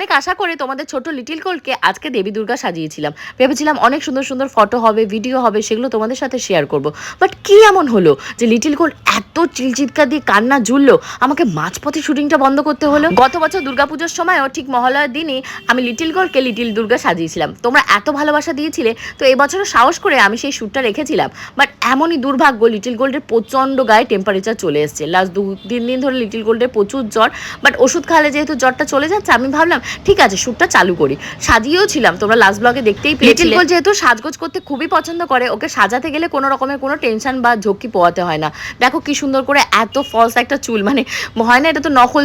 অনেক আশা করে তোমাদের ছোট লিটিল গোল্ডকে আজকে দেবী দুর্গা সাজিয়েছিলাম। ভেবেছিলাম অনেক সুন্দর সুন্দর ফটো হবে, ভিডিও হবে, সেগুলো তোমাদের সাথে শেয়ার করব। বাট কি এমন হলো যে লিটিল গোল্ড এত চিলচিৎকার দিয়ে কান্না জুড়লো, আমাকে মাঝপথে শুটিংটা বন্ধ করতে হলো। গত বছর দুর্গাপুজোর সময়ও ঠিক মহালয়ার দিনই আমি লিটিল গোল্ডকে লিটিল দুর্গা সাজিয়েছিলাম। তোমরা এত ভালোবাসা দিয়েছিলে, তো এবছরও সাহস করে আমি সেই শ্যুটটা রেখেছিলাম। বাট এমনই দুর্ভাগ্য, লিটিল গোল্ডের প্রচণ্ড গায়ে টেম্পারেচার চলে এসছে। লাস্ট 2-3 দিন ধরে লিটিল গোল্ডের প্রচুর জ্বর। বাট ওষুধ খাওয়ালে যেহেতু জ্বরটা চলে যাচ্ছে, আমি ভাবলাম ঠিক আছে শ্যুটটা চালু করি। সাজিয়েও ছিলাম, তোমরা লাস্ট ব্লগে দেখতেই পেয়েছিলে। লিটিল গোল্ড যেহেতু সাজগোজ করতে খুবই পছন্দ করে, ওকে সাজাতে গেলে কোনো রকমের কোনো টেনশন বা ঝক্কি পোয়াতে হয় না। দেখো কি সুন্দর করে এত ফলস একটা চুল, মানে হয় না এটা তো নকল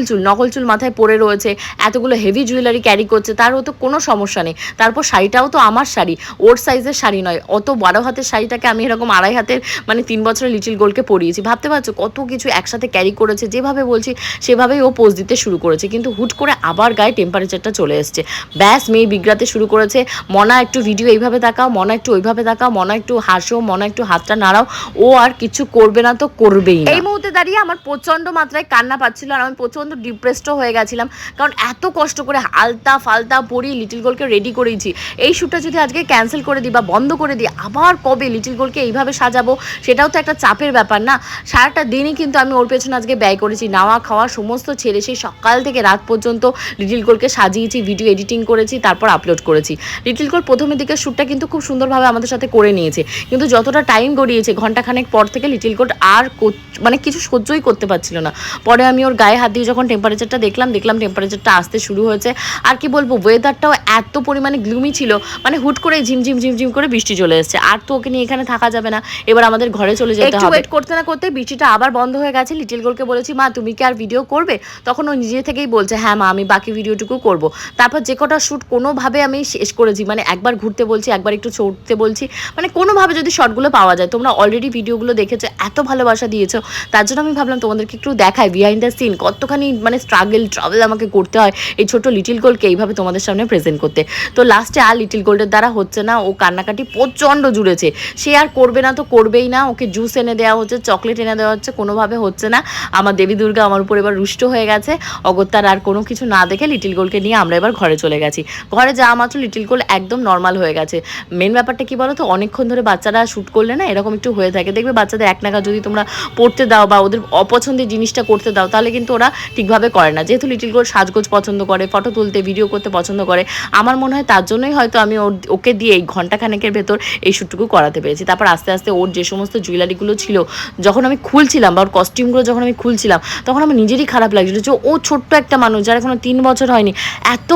চুল মাথায় পরে রয়েছে, এতগুলো হেভি জুয়েলারি ক্যারি করছে, তারও তো কোনো সমস্যা নেই। তারপর শাড়িটাও তো আমার শাড়ি, ওর সাইজের শাড়ি নয়, অত 12 হাতের শাড়িটাকে আমি এরকম 2.5 হাতের, মানে 3 বছরের লিটিল গোল্ডকে পরিয়েছি। ভাবতে পারছো কত কিছু একসাথে ক্যারি করেছে। যেভাবে বলছি সেভাবেই ও পোজ দিতে শুরু করেছে, কিন্তু হুট করে আবার গায়ে টেম্পারেচারটা চলে এসছে। ব্যাস মেয়ে বিগড়াতে শুরু করেছে। মনা একটু ভিডিও এইভাবে তাকাও, মনা একটু ওইভাবে তাকাও, মনা একটু হাসো, মনা একটু হাতটা নাড়াও। ও আর কিছু করবে না তো করবেই না। এই মুহূর্তে দাঁড়িয়ে আমার প্রচন্ড মাত্রায় কান্না পাচ্ছিল, আর আমি প্রচন্ড ডিপ্রেসড হয়ে গেছিলাম। কারণ এত কষ্ট করে আলতা ফালতা পরিয়ে লিটিল গোল্ডকে রেডি করেছি। এই শ্যুটটা যদি আজকে ক্যান্সেল করে দিই বা বন্ধ করে দিই, আবার কবে লিটিল গোল্ডকে এইভাবে সাজাবো, সেটাও তো একটা চাপের ব্যাপার না। সারাটা দিনই কিন্তু আমি ওর পেছনে আজকে ব্যয় করেছি, নাওয়া খাওয়া সমস্ত ছেড়ে সেই সকাল থেকে রাত পর্যন্ত লিটিল গোল্ডকে সাজিয়েছি, ভিডিও এডিটিং করেছি, তারপর আপলোড করেছি। লিটিল গোল্ড প্রথমের দিকে শ্যুটটা কিন্তু খুব সুন্দরভাবে আমাদের সাথে করে নিয়েছে, কিন্তু যতটা টাইম গড়িয়েছে ঘন্টাখানেক পর থেকে লিটিল গোল্ড আর মানে কিছু সহ্যই করতে পারছিল না। পরে আমি ওর গায়ে হাত দিয়ে যখন টেম্পারেচারটা দেখলাম টেম্পারেচারটা আসতে শুরু হয়েছে। আর কি বলবো, ওয়েদারটাও এত পরিমাণে গ্লুমি ছিল, মানে হুট করে ঝিমঝিম করে বৃষ্টি চলে এসেছে। আর তো ওকে নিয়ে এখানে থাকা যাবে না, এবার আমাদের ঘরে চলে যেতে হবে। একটু ওয়েট করতে না করতে বৃষ্টিটা আবার বন্ধ হয়ে গেছে। লিটিল গোল্ডকে বলেছি, মা তুমি কি আর ভিডিও করবে? তখন ও নিজে থেকেই বলছে, হ্যাঁ মা আমি বাকি ভিডিওটুকু করব। তারপর যে কটা শ্যুট কোনোভাবে আমি শেষ করেছি, মানে একবার ঘুরতে বলছি, একবার একটু চড়তে বলছি, মানে কোনোভাবে যদি শর্টগুলো পাওয়া যায়। তোমরা অলরেডি ভিডিওগুলো দেখেছো, এত ভালোবাসা দিয়েছো, তার জন্য আমি ভাবলাম তোমাদেরকে একটু দেখাই বিহাইন্ড দ্য সিন, কতখানি মানে ট্রাভেল আমাকে করতে হয় এই ছোট লিটিল গোল্ডকে এইভাবে তোমাদের সামনে প্রেজেন্ট করতে। তো লাস্টে আর লিটিল গোল্ডের দ্বারা হচ্ছে না, ও কান্নাকাটি প্রচণ্ড জুড়েছে। সে আর করবে না তো করবেই না। ওকে জুস এনে দেওয়া হচ্ছে, চকলেট এনে দেওয়া হচ্ছে, কোনোভাবে হচ্ছে না। আমার দেবী দুর্গা আমার উপর এবার রুষ্ট হয়ে গেছে। অগত্যার আর কোনো কিছু না দেখে লিটিল গোল্ডকে নিয়ে আমরা এবার ঘরে চলে গেছি। ঘরে যাওয়া মাত্র লিটিল গোল্ড একদম নর্মাল হয়ে গেছে। মেন ব্যাপারটা কি বলো তো, অনেকক্ষণ ধরে বাচ্চারা শ্যুট করলে না এরকম একটু হয়ে থাকে। দেখবে বাচ্চাদের এক নাগা যদি তোমরা পড়তে দাও বা ওদের অপছন্দের জিনিসটা করতে দাও, তাহলে কিন্তু ওরা ঠিকভাবে করে না। যেহেতু লিটিল গোল্ড সাজগোজ পছন্দ করে, ফটো তুলতে ভিডিও করতে পছন্দ করে, আমার মনে হয় তার জন্যই হয়তো আমি ওকে দিয়ে এই ঘন্টাখানেকের ভেতর এই শ্যুটটুকু করাতে পেরেছি। তারপর আস্তে আস্তে ওর যে সমস্ত জুয়েলারিগুলো ছিল যখন আমি খুলছিলাম, বা ওর কস্টিউমগুলো যখন আমি খুলছিলাম, তখন আমার নিজেরই খারাপ লাগছিল যে ও ছোট্ট একটা মানুষ, যার এখনো 3 বছর হয়নি, এত